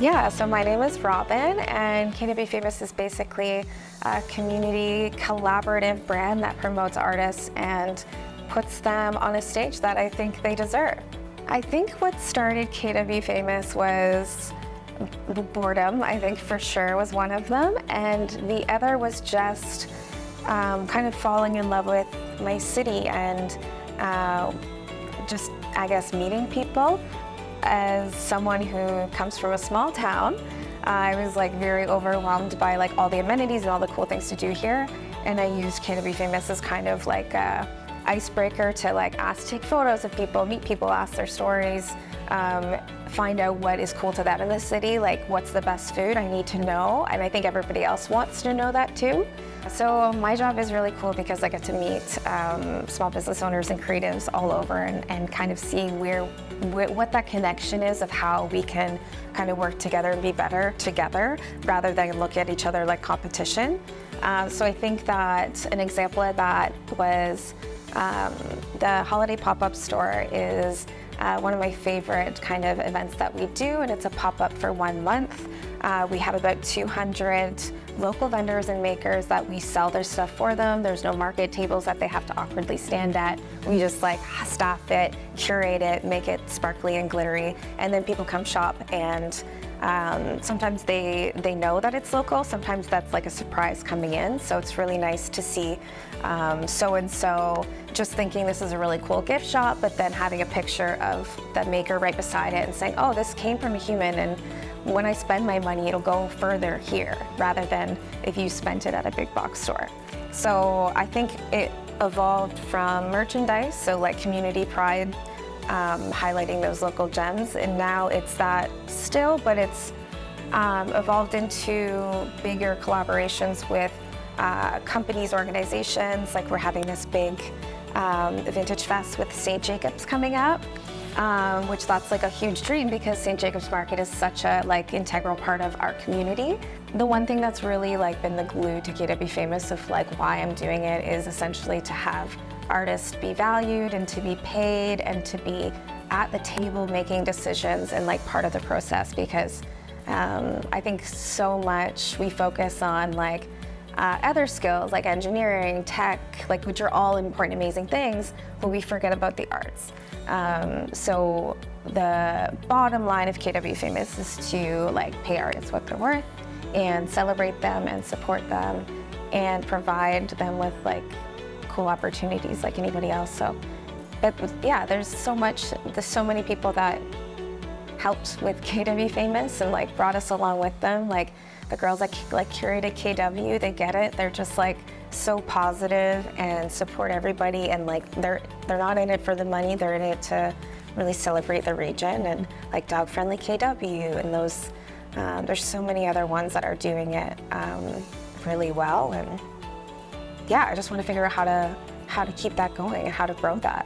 Yeah, so my name is Robin, and KWFamous is basically a community collaborative brand that promotes artists and puts them on a stage that I think they deserve. I think what started KWFamous was boredom, I think for sure was one of them, and the other was just kind of falling in love with my city and just, I guess, meeting people. As someone who comes from a small town, I was very overwhelmed by all the amenities and all the cool things to do here, and I used KWFamous as kind of like a icebreaker to take photos of people, meet people, ask their stories, find out what is cool to them in the city, what's the best food. I need to know, and I think everybody else wants to know that too. So my job is really cool because I get to meet small business owners and creatives all over and kind of see what that connection is of how we can kind of work together and be better together rather than look at each other like competition. So I think that an example of that was the holiday pop-up store is one of my favorite kind of events that we do, and it's a pop-up for 1 month. We have about 200 local vendors and makers that we sell their stuff for them. There's no market tables that they have to awkwardly stand at. We just staff it, curate it, make it sparkly and glittery, and then people come shop, and sometimes they know that it's local, sometimes that's a surprise coming in, so it's really nice to see so-and-so just thinking this is a really cool gift shop, but then having a picture of the maker right beside it and saying, oh, this came from a human, and when I spend my money, it'll go further here, rather than if you spent it at a big box store. So I think it evolved from merchandise, so community pride, highlighting those local gems, and now it's that still, but it's evolved into bigger collaborations with companies, organizations. We're having this big Vintage Fest with St. Jacobs coming up, which that's a huge dream because St. Jacobs Market is such a integral part of our community. The one thing that's really been the glue to KWFamous of why I'm doing it is essentially to have artists be valued and to be paid and to be at the table making decisions and part of the process, because I think so much we focus on other skills like engineering, tech, which are all important, amazing things, but we forget about the arts. So the bottom line of KWFamous is to pay artists what they're worth and celebrate them and support them and provide them with cool opportunities like anybody else. So, but yeah, there's so many people that helped with KWFamous and brought us along with them. The girls that curated KW, they get it. They're just so positive and support everybody, and they're not in it for the money. They're in it to really celebrate the region, and Dog Friendly KW and those. There's so many other ones that are doing it really well, and yeah, I just want to figure out how to keep that going and how to grow that.